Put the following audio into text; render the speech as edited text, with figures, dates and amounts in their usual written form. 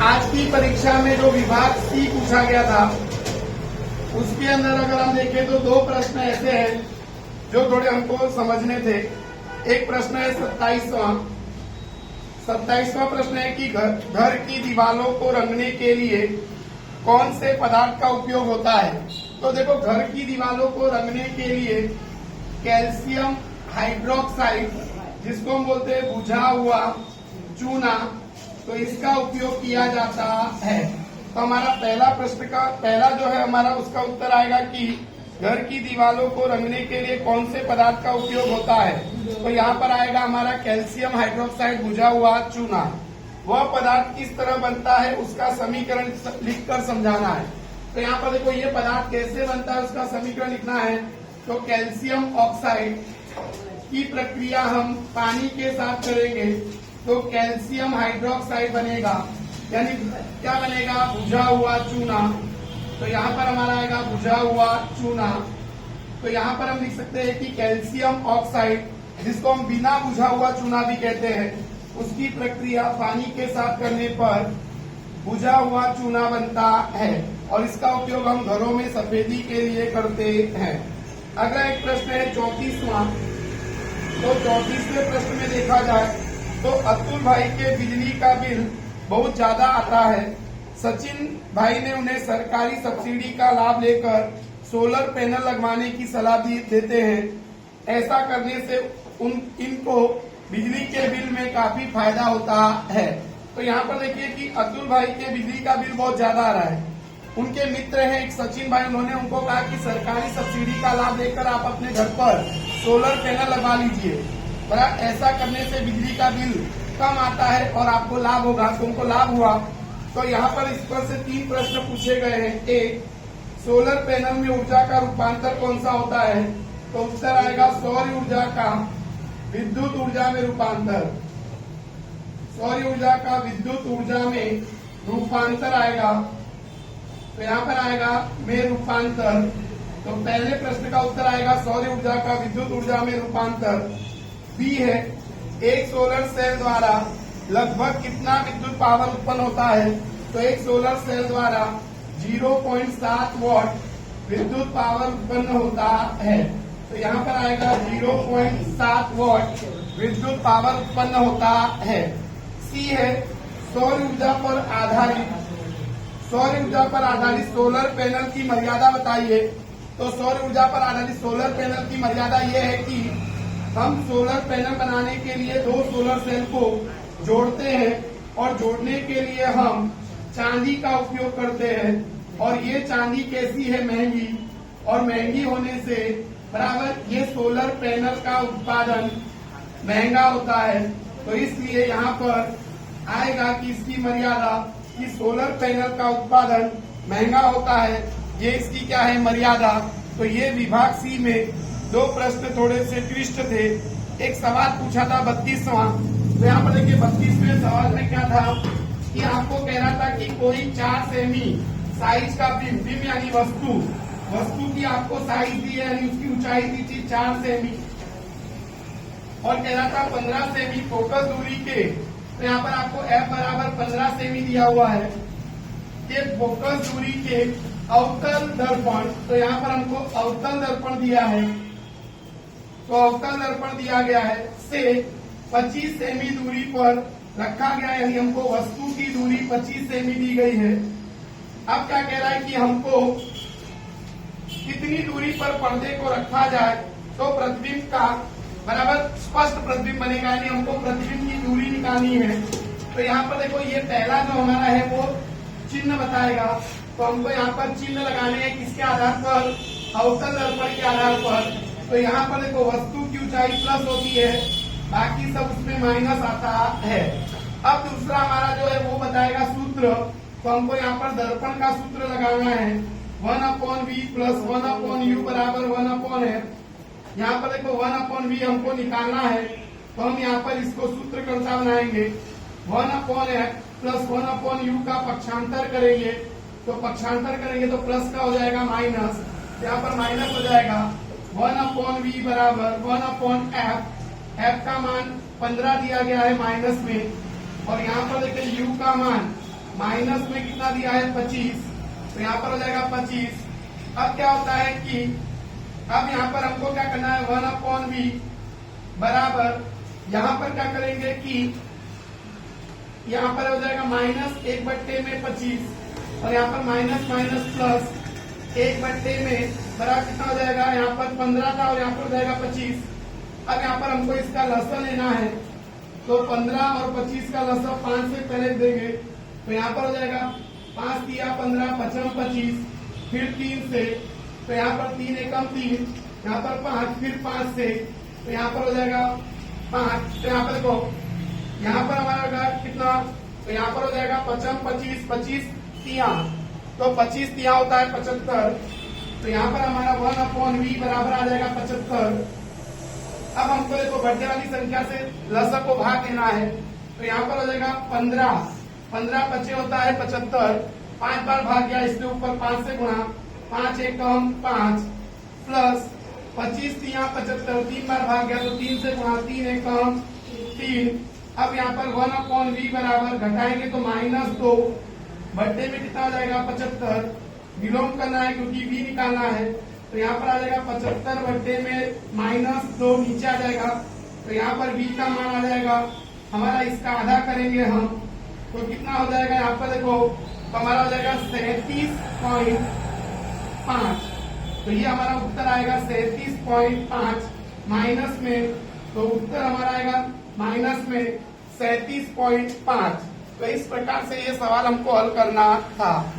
आज की परीक्षा में जो विभाग सी पूछा गया था उसके अंदर अगर हम देखें तो दो प्रश्न ऐसे हैं जो थोड़े हमको समझने थे। एक प्रश्न है 27वां प्रश्न है कि घर की दीवारों को रंगने के लिए कौन से पदार्थ का उपयोग होता है। तो देखो, घर की दीवारों को रंगने के लिए कैल्शियम हाइड्रोक्साइड, जिसको हम बोलते हैं बुझा हुआ चूना, तो इसका उपयोग किया जाता है। तो हमारा पहला प्रश्न का पहला जो है हमारा उसका उत्तर आएगा कि घर की दीवारों को रंगने के लिए कौन से पदार्थ का उपयोग होता है। तो यहाँ पर आएगा हमारा कैल्शियम हाइड्रोक्साइड बुझा हुआ चूना। वह पदार्थ किस तरह बनता है उसका समीकरण लिखकर समझाना है। तो यहाँ पर देखो, ये पदार्थ कैसे बनता है उसका समीकरण लिखना है। तो कैल्शियम ऑक्साइड की प्रक्रिया हम पानी के साथ करेंगे तो कैल्शियम हाइड्रोक्साइड बनेगा, यानी क्या बनेगा, बुझा हुआ चूना। तो यहाँ पर हमारा आएगा बुझा हुआ चूना। तो यहाँ पर हम लिख सकते हैं कि कैल्शियम ऑक्साइड, जिसको हम बिना बुझा हुआ चूना भी कहते हैं, उसकी प्रक्रिया पानी के साथ करने पर बुझा हुआ चूना बनता है और इसका उपयोग हम घरों में सफेदी के लिए करते हैं। अगला एक प्रश्न है 34वां। तो 34वें प्रश्न में देखा जाए तो अतुल भाई के बिजली का बिल बहुत ज्यादा आता है। सचिन भाई ने उन्हें सरकारी सब्सिडी का लाभ लेकर सोलर पैनल लगवाने की सलाह देते हैं। ऐसा करने से इनको बिजली के बिल में काफी फायदा होता है। तो यहाँ पर देखिए कि अतुल भाई के बिजली का बिल बहुत ज्यादा आ रहा है। उनके मित्र हैं एक सचिन भाई, उन्होंने उनको कहा कि सरकारी सब्सिडी का लाभ लेकर आप अपने घर पर सोलर पैनल लगवा लीजिए। ऐसा करने से बिजली का बिल कम आता है और आपको लाभ होगा। तो उनको लाभ हुआ। तो यहाँ पर इस पर से 3 प्रश्न पूछे गए हैं। एक, सोलर पैनल में ऊर्जा का रूपांतर कौन सा होता है। तो उत्तर आएगा सौर ऊर्जा का विद्युत ऊर्जा में रूपांतर। सौर ऊर्जा का विद्युत ऊर्जा में रूपांतर आएगा। तो यहाँ पर आएगा में रूपांतर। तो पहले प्रश्न का उत्तर आएगा सौर ऊर्जा का विद्युत ऊर्जा में रूपांतर। बी है, एक सोलर सेल द्वारा लगभग कितना विद्युत पावर उत्पन्न होता है। तो एक सोलर सेल द्वारा 0.7 वॉट विद्युत पावर उत्पन्न होता है। तो यहाँ पर आएगा 0.7 वॉट विद्युत पावर उत्पन्न होता है। सी है, सौर ऊर्जा पर आधारित सोलर पैनल की मर्यादा बताइए। तो सौर ऊर्जा पर आधारित सोलर पैनल की मर्यादा ये है कि हम सोलर पैनल बनाने के लिए 2 सोलर सेल को जोड़ते हैं और जोड़ने के लिए हम चांदी का उपयोग करते हैं। और ये चांदी कैसी है, महंगी, और महंगी होने से बराबर ये सोलर पैनल का उत्पादन महंगा होता है। तो इसलिए यहाँ पर आएगा कि इसकी मर्यादा कि सोलर पैनल का उत्पादन महंगा होता है, ये इसकी क्या है, मर्यादा। तो ये विभाग सी में 2 प्रश्न थोड़े से ट्विस्ट थे। एक सवाल पूछा था 32वां। तो यहाँ पर देखिए 32वें सवाल में क्या था कि आपको कह रहा था कि कोई 4 सेमी साइज का बिंब यानी वस्तु की आपको साइज दी है, यानी उसकी ऊंचाई दी थी 4 सेमी, और कह रहा था 15 सेमी फोकस दूरी के। तो यहाँ पर आपको F बराबर 15 सेमी दिया हुआ है। ये फोकस दूरी के अवतल दर्पण, तो यहाँ पर हमको अवतल दर्पण दिया है। तो अवतल दर्पण दिया गया है से 25 सेमी दूरी पर रखा गया है, यानी हमको वस्तु की दूरी 25 सेमी दी गई है। अब क्या कह रहा है कि हमको कितनी दूरी पर पर्दे को रखा जाए तो प्रतिबिंब का बराबर स्पष्ट प्रतिबिंब बनेगा, यानी हमको प्रतिबिंब की दूरी निकालनी है। तो यहाँ पर देखो, ये पहला जो हमारा है वो चिन्ह बताएगा। तो हमको यहाँ पर चिन्ह लगाने हैं किसके आधार पर, अवतल दर्पण के आधार पर। तो यहाँ पर देखो, वस्तु की ऊंचाई प्लस होती है, बाकी सब उसमें माइनस आता है। अब दूसरा हमारा जो है वो बताएगा सूत्र। तो हमको यहाँ पर दर्पण का सूत्र लगाना है 1/v प्लस 1/u बराबर 1/f। यहाँ पर देखो 1/v हमको निकालना है। तो हम यहाँ पर इसको सूत्रकर्ता बनाएंगे 1/f प्लस 1/u का पक्षांतर करेंगे। तो पक्षांतर करेंगे तो प्लस का हो जाएगा माइनस, यहाँ पर माइनस हो जाएगा 1/v बराबर 1/f। f का मान 15 दिया गया है माइनस में, और यहाँ पर देखिए u का मान माइनस में कितना दिया है 25, तो यहाँ पर हो जाएगा 25। अब क्या होता है कि अब यहाँ पर हमको क्या करना है 1/v बराबर, यहाँ पर क्या करेंगे कि यहाँ पर हो जाएगा -1/25 और यहाँ पर माइनस माइनस प्लस 1/में बराबर कितना हो जाएगा, यहाँ पर 15 था और यहाँ पर हो जाएगा 25। अब यहाँ पर हमको इसका लसन लेना है, तो 15 और 25 का लसन 5 से पहले देंगे, तो यहाँ पर हो जाएगा 5 दिया 15 55 25, फिर 3 से, तो यहाँ पर 3 एकम 3, यहाँ पर 5, फिर 5 से, तो यहाँ पर हो जाएगा 5। तो यहाँ पर देखो यहाँ पर हमारा होगा कितना, तो यहाँ पर हो जाएगा 55 25 25 तिया, तो 25 तिया होता है 75। तो यहाँ पर हमारा 1/v बराबर आ जाएगा 75। अब हमको देखो बढ़ने वाली संख्या से लसक को भाग देना है, तो यहाँ पर हो जाएगा 15 15 बचे होता है 75, 5 बार भाग गया, इसके ऊपर 5 से गुणा, 5 एकम 5 प्लस 25 तिया 75, 3 बार भाग गया तो 3 से गुणा, 3 एकम 3। अब यहाँ पर 1/v बराबर घटाएंगे तो -2, बढ़ने में कितना आ जाएगा 75, विलोम करना है क्योंकि v निकालना है, तो यहाँ पर आ जाएगा 75 बढ़ने में -2 नीचे आ जाएगा, तो यहाँ पर v का मान आ जाएगा हमारा, इसका आधा करेंगे हम तो कितना हो जाएगा, यहाँ पर देखो तो हमारा हो जाएगा 37.5। तो ये हमारा उत्तर आएगा 37.5 माइनस में, तो उत्तर हमारा आएगा माइनस में 37.5। तो इस प्रकार से ये सवाल हमको हल करना था।